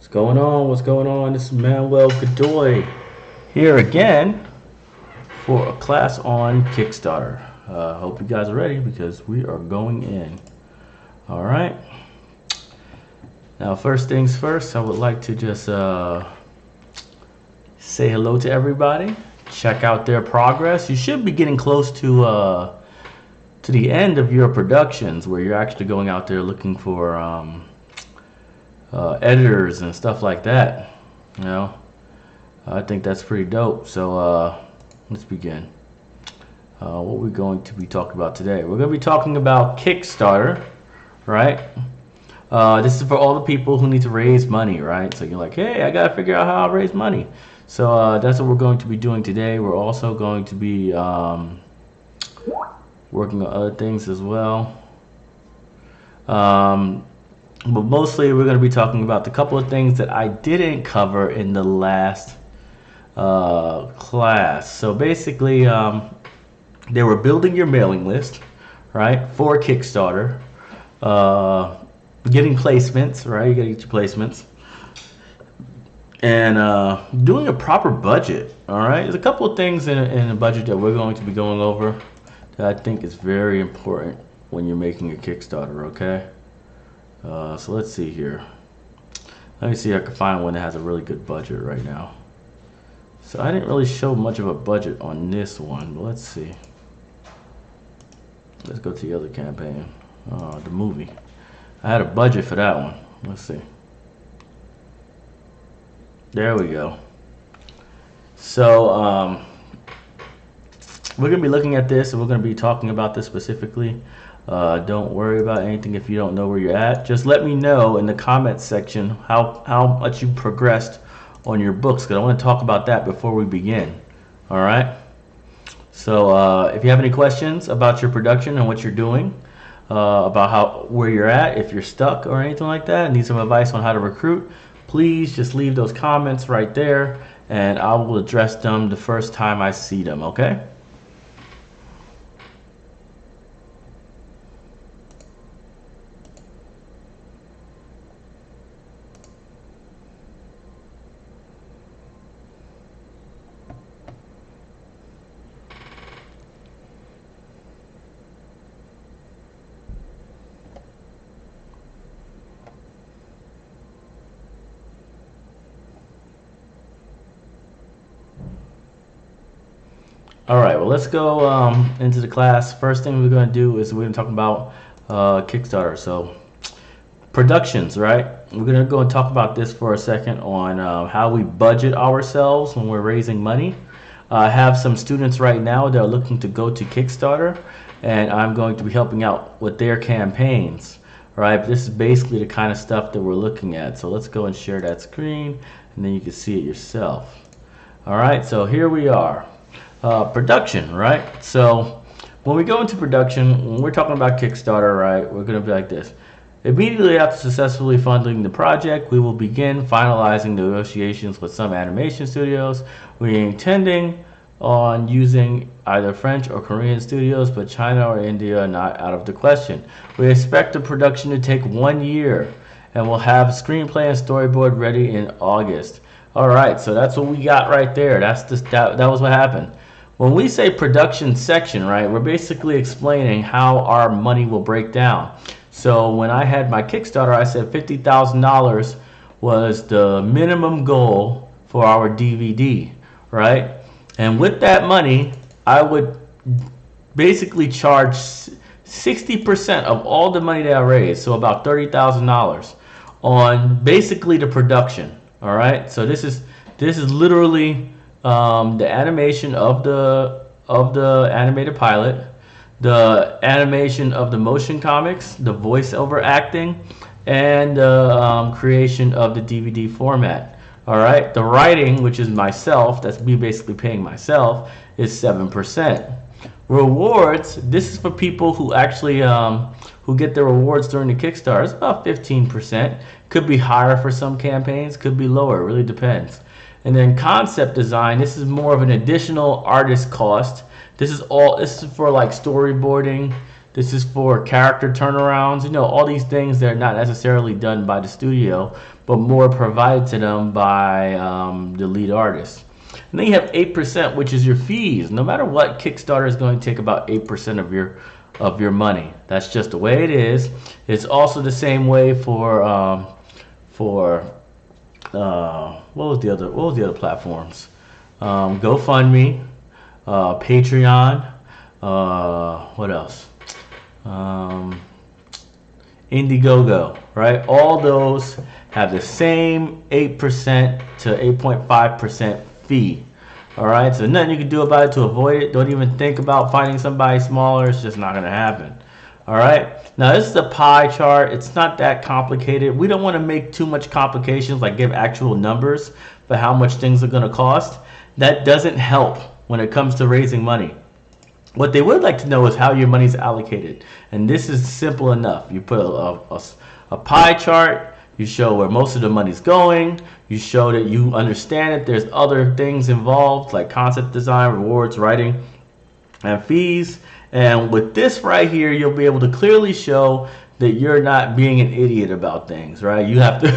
What's going on? What's going on? This is Manuel Godoy here again for a class on Kickstarter. Hope you guys are ready because we are going in. All right. Now, first things first, I would like to just say hello to everybody. Check out their progress. You should be getting close to the end of your productions where you're actually going out there looking for editors and stuff like that. You know, I think that's pretty dope. So let's begin. What we're going to be talking about today, we're going to be talking about Kickstarter, right? This is for all the people who need to raise money, right? So you're like, hey, I got to figure out how I raise money. So that's what we're going to be doing today. We're also going to be working on other things as well. But mostly we're going to be talking about the couple of things that I didn't cover in the last class. So basically, they were building your mailing list, right, for Kickstarter, getting placements, right, you got to get your placements, and doing a proper budget, all right. There's a couple of things in a budget that we're going to be going over that I think is very important when you're making a Kickstarter, okay? So let's see here. Let me see if I can find one that has a really good budget right now. So I didn't really show much of a budget on this one, but let's see. Let's go to the other campaign, the movie. I had a budget for that one. Let's see. There we go. So we're going to be looking at this, and we're going to be talking about this specifically. Don't worry about anything if you don't know where you're at. Just let me know in the comments section how much you progressed on your books, because I want to talk about that before we begin. All right? So if you have any questions about your production and what you're doing, about where you're at, if you're stuck or anything like that, need some advice on how to recruit, please just leave those comments right there, and I will address them the first time I see them, okay? All right, well, let's go into the class. First thing we're going to do is we're going to talk about Kickstarter. So productions, right? We're going to go and talk about this for a second on how we budget ourselves when we're raising money. I have some students right now that are looking to go to Kickstarter, and I'm going to be helping out with their campaigns. All right, but this is basically the kind of stuff that we're looking at. So let's go and share that screen, and then you can see it yourself. All right, so here we are. Production, right? So when we go into production, when we're talking about Kickstarter, right, we're going to be like this. Immediately after successfully funding the project, we will begin finalizing negotiations with some animation studios. We're intending on using either French or Korean studios, but China or India are not out of the question. We expect the production to take 1 year, and we'll have screenplay and storyboard ready in August. All right, so that's what we got right there. That was what happened. When we say production section, right, we're basically explaining how our money will break down. So when I had my Kickstarter, I said $50,000 was the minimum goal for our DVD, right? And with that money, I would basically charge 60% of all the money that I raised, so about $30,000 on basically the production. All right, so this is literally the animation of the animated pilot, the animation of the motion comics, the voiceover acting, and the creation of the DVD format. All right, the writing, which is myself, that's me basically paying myself, is 7%. Rewards, this is for people who actually who get their rewards during the Kickstarter. It's about 15%. Could be higher for some campaigns, could be lower, it really depends. And then concept design, this is more of an additional artist cost. This is for like storyboarding, This is for character turnarounds. You know, all these things that are not necessarily done by the studio, but more provided to them by the lead artist. And then you have 8%, which is your fees. No matter what, Kickstarter is going to take about 8% of your money. That's just the way it is. It's also the same way for what was the other platforms? GoFundMe, Patreon, what else? Indiegogo, right? All those have the same 8% to 8.5% fee. All right, so nothing you can do about it to avoid it. Don't even think about finding somebody smaller. It's just not going to happen. All right, now this is a pie chart. It's not that complicated. We don't want to make too much complications, like give actual numbers for how much things are going to cost. That doesn't help when it comes to raising money. What they would like to know is how your money is allocated, and this is simple enough. You put a pie chart. You show where most of the money's going. You show that you understand that there's other things involved, like concept design, rewards, writing, and fees. And with this right here, you'll be able to clearly show that you're not being an idiot about things, right? You have to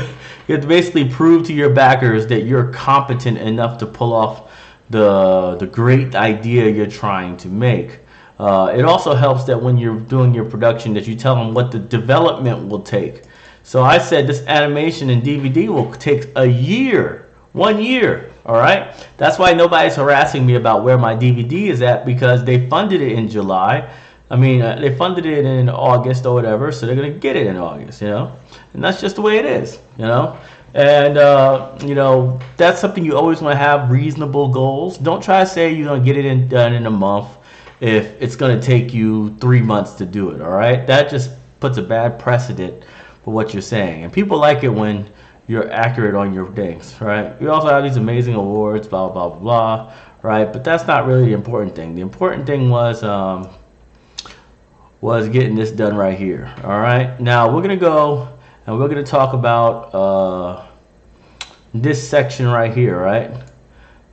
basically prove to your backers that you're competent enough to pull off the great idea you're trying to make. It also helps that when you're doing your production, that you tell them what the development will take. So I said this animation and DVD will take a year, 1 year, all right? That's why nobody's harassing me about where my DVD is at, because they funded it in July. I mean, they funded it in August or whatever, so they're going to get it in August, you know? And that's just the way it is, you know? And, you know, that's something you always want to have, reasonable goals. Don't try to say you're going to get it done in a month if it's going to take you 3 months to do it, all right? That just puts a bad precedent for what you're saying. And people like it when you're accurate on your things, right? You also have these amazing awards, blah, blah, blah, blah, right? But that's not really the important thing. The important thing was getting this done right here, all right? Now, we're going to go and we're going to talk about this section right here, right?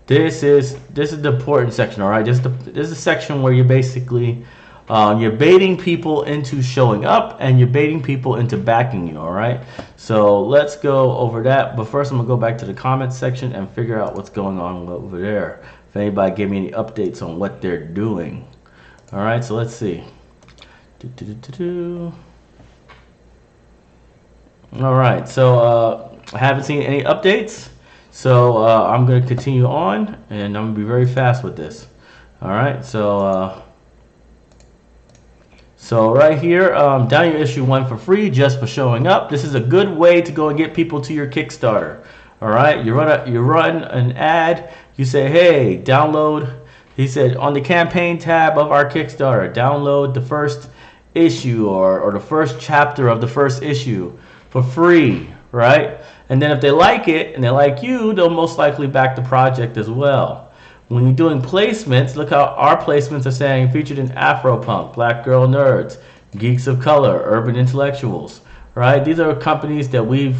This is the important section, all right? This is a section where you're basically you're baiting people into showing up, and you're baiting people into backing you, all right? So let's go over that. But first, I'm going to go back to the comments section and figure out what's going on over there. If anybody give me any updates on what they're doing. All right, so let's see. All right, so I haven't seen any updates. So I'm going to continue on, and I'm going to be very fast with this. All right, so right here, down your issue 1 for free just for showing up. This is a good way to go and get people to your Kickstarter. All right, you run an ad. You say, hey, download. He said on the campaign tab of our Kickstarter, download the first issue or the first chapter of the first issue for free, right? And then if they like it and they like you, they'll most likely back the project as well. When you're doing placements, look how our placements are saying featured in Afropunk, Black Girl Nerds, Geeks of Color, Urban Intellectuals, right? These are companies that we've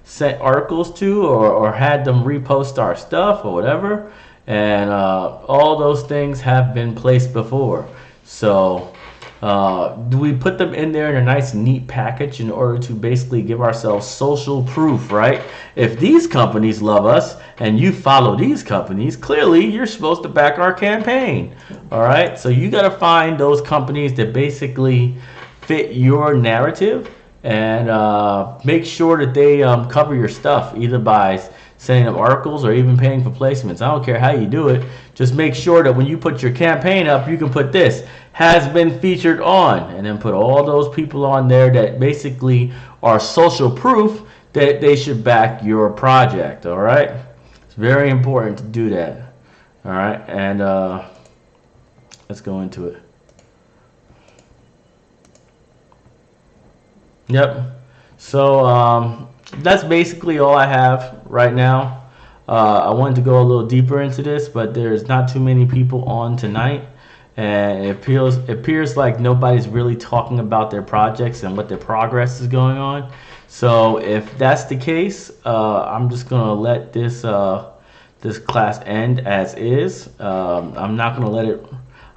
sent articles to or had them repost our stuff or whatever. And all those things have been placed before. So do we put them in there in a nice neat package in order to basically give ourselves social proof, right? If these companies love us and you follow these companies, clearly you're supposed to back our campaign. All right, so you got to find those companies that basically fit your narrative and make sure that they cover your stuff, either by sending them articles or even paying for placements. I don't care how you do it. Just make sure that when you put your campaign up, you can put this, has been featured on, and then put all those people on there that basically are social proof that they should back your project, all right? It's very important to do that, all right? And let's go into it. Yep. So that's basically all I have right now. I wanted to go a little deeper into this, but there's not too many people on tonight, and it appears like nobody's really talking about their projects and what their progress is going on. So if that's the case, I'm just gonna let this this class end as is. I'm not gonna let it.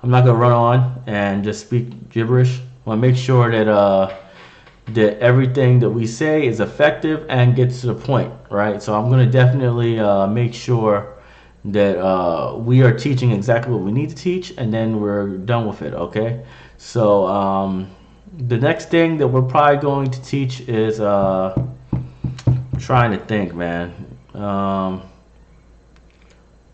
I'm not gonna run on and just speak gibberish. I want to make sure that everything that we say is effective and gets to the point, right? So I'm gonna definitely make sure that we are teaching exactly what we need to teach, and then we're done with it. Okay. So the next thing that we're probably going to teach is trying to think, man.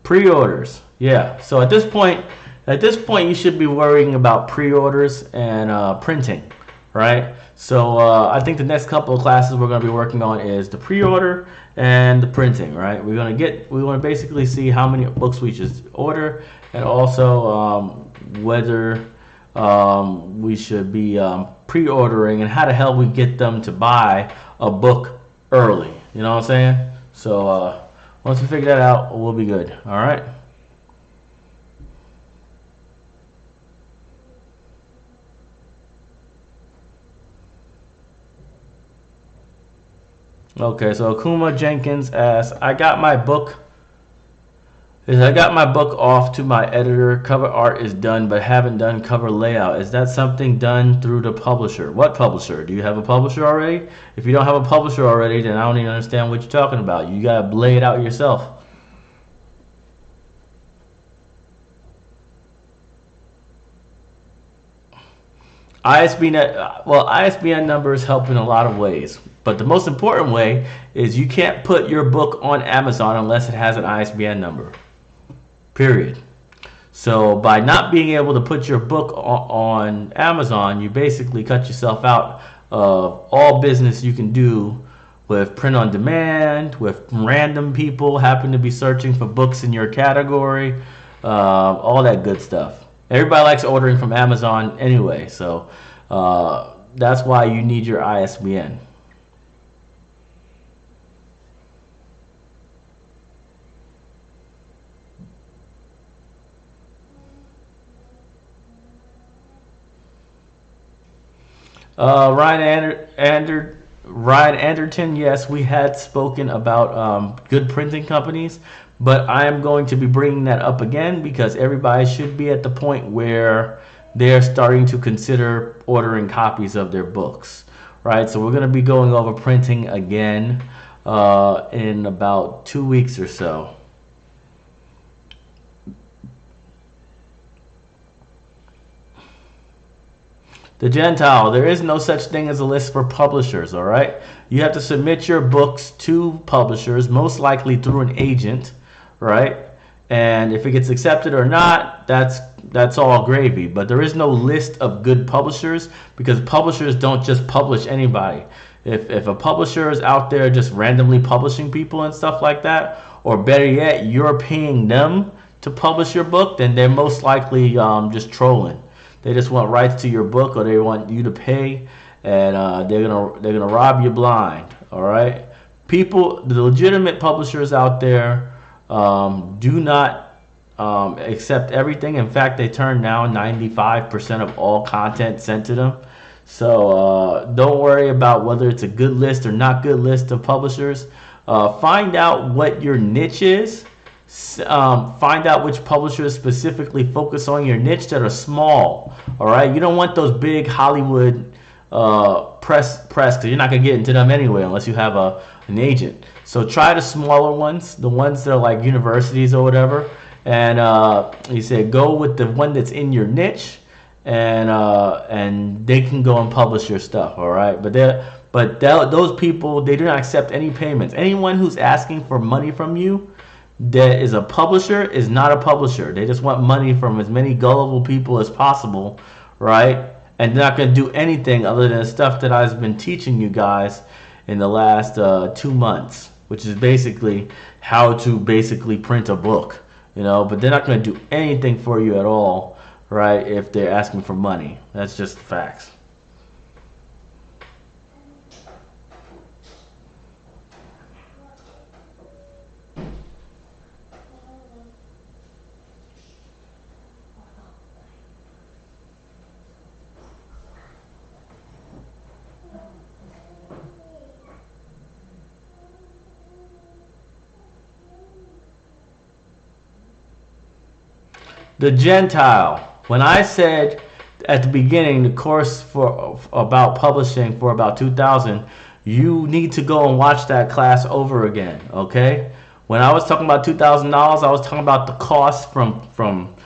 Pre-orders. Yeah. So at this point, you should be worrying about pre-orders and printing, right? So I think the next couple of classes we're going to be working on is the pre-order and the printing, right? We want to basically see how many books we should order, and also whether we should be pre-ordering and how the hell we get them to buy a book early. You know what I'm saying? So once we figure that out, we'll be good. All right. Okay, so Akuma Jenkins asks, I got my book off to my editor. Cover art is done, but haven't done cover layout. Is that something done through the publisher? What publisher? Do you have a publisher already? If you don't have a publisher already, then I don't even understand what you're talking about. You gotta lay it out yourself. ISBN numbers help in a lot of ways, but the most important way is you can't put your book on Amazon unless it has an ISBN number. Period. So by not being able to put your book on Amazon, you basically cut yourself out of all business you can do with print on demand, with random people happen to be searching for books in your category, all that good stuff. Everybody likes ordering from Amazon anyway, so that's why you need your ISBN. Ryan Anderton, yes, we had spoken about good printing companies, but I am going to be bringing that up again because everybody should be at the point where they're starting to consider ordering copies of their books, right? So we're going to be going over printing again in about 2 weeks or so. The Gentile, there is no such thing as a list for publishers, all right? You have to submit your books to publishers, most likely through an agent, right? And if it gets accepted or not, that's all gravy. But there is no list of good publishers because publishers don't just publish anybody. If a publisher is out there just randomly publishing people and stuff like that, or better yet, you're paying them to publish your book, then they're most likely just trolling. They just want rights to your book, or they want you to pay, and they're gonna rob you blind. All right, people, the legitimate publishers out there do not accept everything. In fact, they turn down 95% of all content sent to them. So don't worry about whether it's a good list or not good list of publishers. Find out what your niche is. Find out which publishers specifically focus on your niche that are small. All right, you don't want those big Hollywood press because you're not gonna get into them anyway unless you have an agent. So try the smaller ones, the ones that are like universities or whatever, and you say go with the one that's in your niche, and they can go and publish your stuff. All right, those people, they do not accept any payments. Anyone who's asking for money from you that is a publisher is not a publisher. They just want money from as many gullible people as possible, right? And they're not going to do anything other than the stuff that I've been teaching you guys in the last 2 months, which is basically how to basically print a book, but they're not going to do anything for you at all, right, if they're asking for money. That's just facts. The Gentile. When I said at the beginning the course for about publishing for about 2000, you need to go and watch that class over again, okay? When I was talking about $2,000, I was talking about the cost from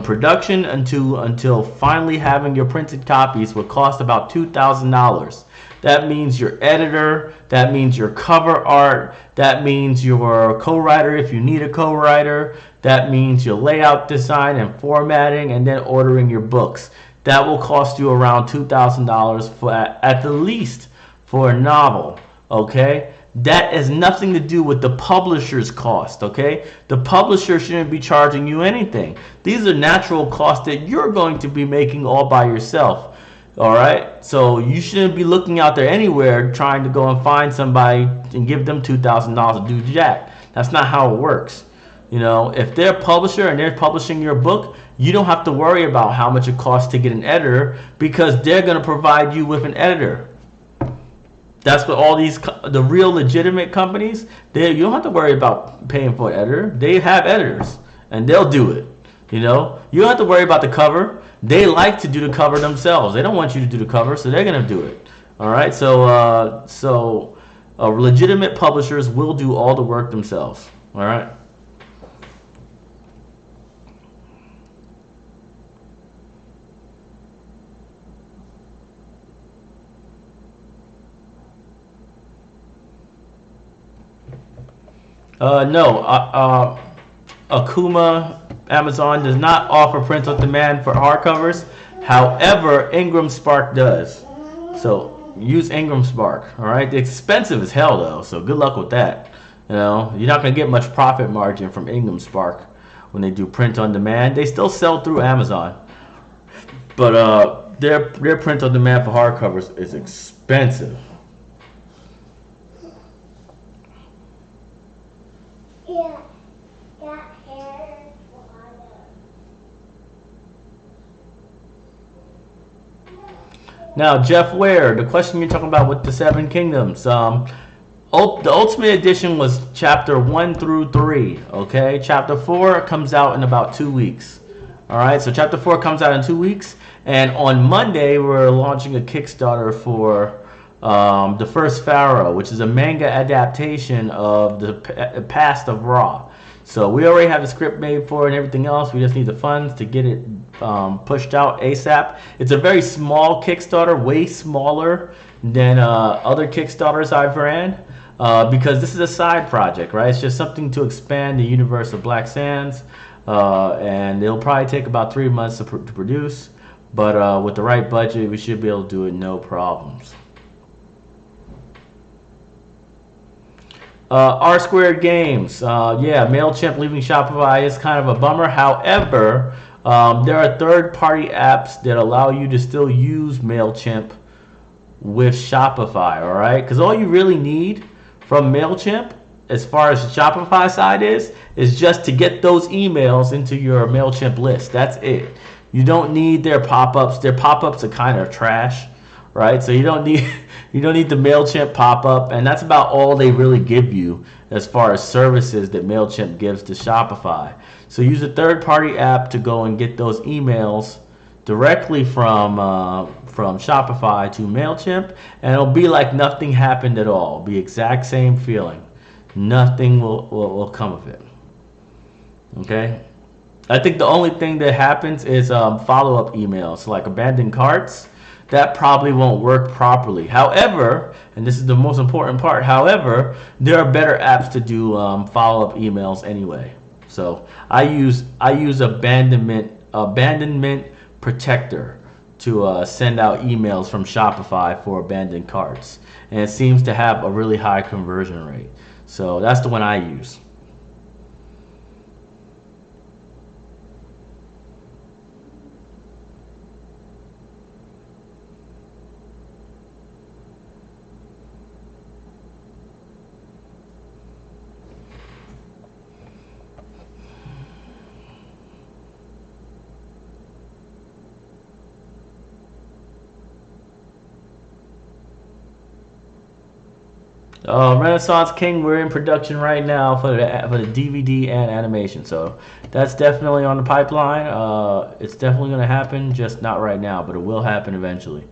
production until finally having your printed copies would cost about $2,000. That means your editor, that means your cover art, that means your co-writer if you need a co-writer, that means your layout design and formatting, and then ordering your books. That will cost you around $2,000 for at the least for a novel, okay? That has nothing to do with the publisher's cost, okay? The publisher shouldn't be charging you anything. These are natural costs that you're going to be making all by yourself, all right? So you shouldn't be looking out there anywhere trying to go and find somebody and give them $2,000 to do jack. That's not how it works. You know, if they're a publisher and they're publishing your book, you don't have to worry about how much it costs to get an editor because they're going to provide you with an editor. That's what all the real legitimate companies, you don't have to worry about paying for an editor. They have editors and they'll do it. You know, you don't have to worry about the cover. They like to do the cover themselves. They don't want you to do the cover, so they're going to do it. All right. So legitimate publishers will do all the work themselves. All right. No, Akuma Amazon does not offer print on demand for hardcovers. However, Ingram Spark does. So use Ingram Spark. All right, it's expensive as hell though. So good luck with that. You know, you're not gonna get much profit margin from Ingram Spark when they do print on demand. They still sell through Amazon, but their print on demand for hardcovers is expensive. Now, Jeff Ware, the question you're talking about with the Seven Kingdoms. The Ultimate Edition was chapter 1 through 3. Okay, chapter 4 comes out in about 2 weeks. All right, so chapter 4 comes out in 2 weeks, and on Monday we're launching a Kickstarter for the First Pharaoh, which is a manga adaptation of the past of Ra. So we already have the script made for it and everything else. We just need the funds to get it pushed out ASAP. It's a very small Kickstarter, way smaller than other Kickstarters I've ran, because this is a side project, right? It's just something to expand the universe of Black Sands, and it'll probably take about 3 months to produce, but with the right budget, we should be able to do it no problems. R Squared Games, yeah, MailChimp leaving Shopify is kind of a bummer. However, there are third-party apps that allow you to still use MailChimp with Shopify, all right? Because all you really need from MailChimp, as far as the Shopify side is just to get those emails into your MailChimp list. That's it. You don't need their pop-ups. Their pop-ups are kind of trash, right? So you don't need the MailChimp pop-up, and that's about all they really give you as far as services that MailChimp gives to Shopify. So use a third-party app to go and get those emails directly from Shopify to MailChimp, and it'll be like nothing happened at all. It'll be exact same feeling. Nothing will come of it. Okay? I think the only thing that happens is follow-up emails, like abandoned carts. That probably won't work properly. However, and this is the most important part, however, there are better apps to do follow-up emails anyway. So I use abandonment protector to send out emails from Shopify for abandoned carts, and it seems to have a really high conversion rate. So that's the one I use. Renaissance King, we're in production right now for the DVD and animation, so that's definitely on the pipeline. It's definitely going to happen, just not right now, but it will happen eventually,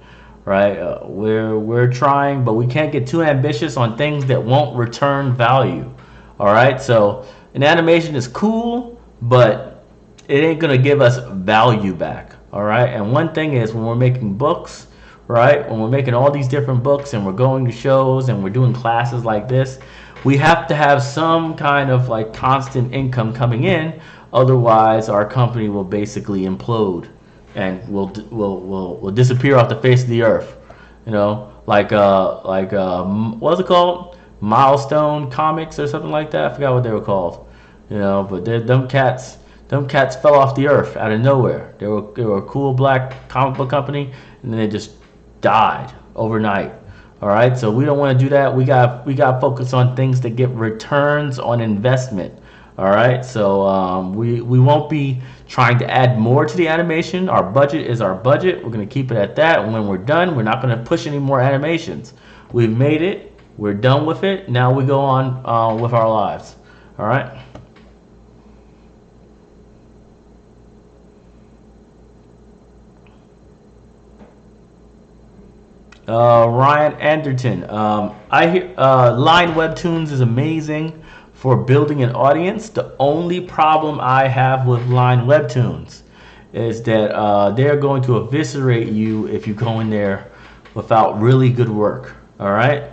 right? We're trying, but we can't get too ambitious on things that won't return value. All right, so an animation is cool, but it ain't gonna give us value back. All right, and one thing is when we're making books, right? When we're making all these different books and we're going to shows and we're doing classes like this, we have to have some kind of like constant income coming in. Otherwise, our company will basically implode and will disappear off the face of the earth. You know, what's it called? Milestone Comics or something like that. I forgot what they were called. You know, but them cats fell off the earth out of nowhere. They were a cool black comic book company, and then they just died overnight. All right, so we don't want to do that. We got to focus on things that get returns on investment. All right, so we won't be trying to add more to the animation. Our budget is our budget. We're going to keep it at that. And when we're done, we're not going to push any more animations. We've made it. We're done with it. Now we go on with our lives. All right. Ryan Anderton. I hear Line Webtoons is amazing for building an audience. The only problem I have with Line Webtoons is that they're going to eviscerate you if you go in there without really good work. All right.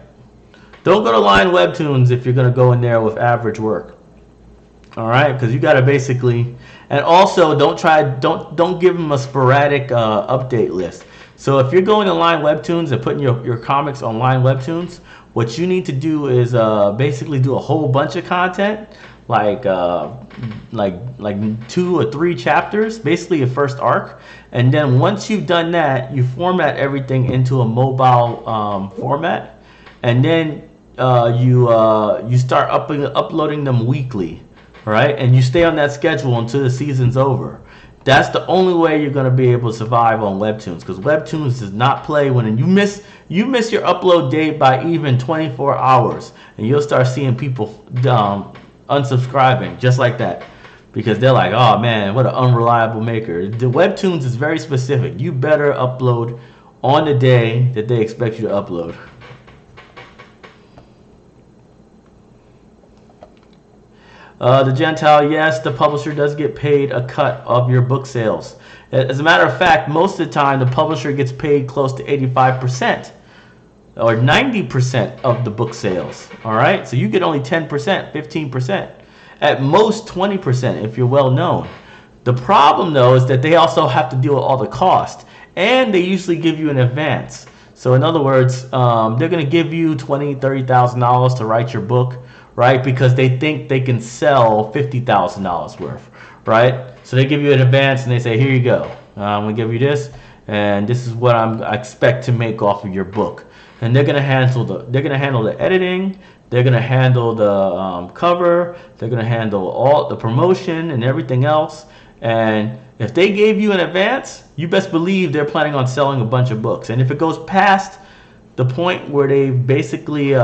Don't go to Line Webtoons if you're going to go in there with average work. All right, because you got to basically, and also don't give them a sporadic update list. So if you're going to Line Webtoons and putting your comics on Line Webtoons, what you need to do is basically do a whole bunch of content, like 2 or 3 chapters, basically a first arc, and then once you've done that, you format everything into a mobile format, and then you start uploading them weekly, right? And you stay on that schedule until the season's over. That's the only way you're going to be able to survive on Webtoons, because Webtoons does not play when you miss your upload date by even 24 hours, and you'll start seeing people unsubscribing just like that, because they're like, oh man, what an unreliable maker. The Webtoons is very specific. You better upload on the day that they expect you to upload. The Gentile, yes, the publisher does get paid a cut of your book sales. As a matter of fact, most of the time, the publisher gets paid close to 85% or 90% of the book sales. All right, so you get only 10%, 15%, at most 20% if you're well known. The problem, though, is that they also have to deal with all the cost, and they usually give you an advance. So in other words, they're going to give you $20,000, $30,000 to write your book, right? Because they think they can sell $50,000 worth, right? So they give you an advance and they say, here you go. I'm gonna give you this, and this is what I expect to make off of your book. And they're gonna handle the editing. They're gonna handle the cover. They're gonna handle all the promotion and everything else. And if they gave you an advance, you best believe they're planning on selling a bunch of books. And if it goes past the point where they basically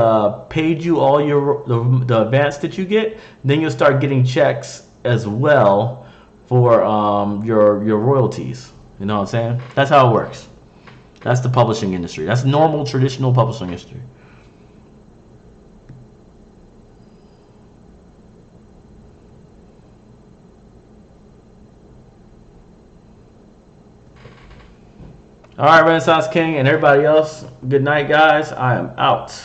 paid you all the advance that you get, then you'll start getting checks as well for your royalties. You know what I'm saying? That's how it works. That's the publishing industry. That's normal, traditional publishing industry. All right, Renaissance King and everybody else, good night, guys. I am out.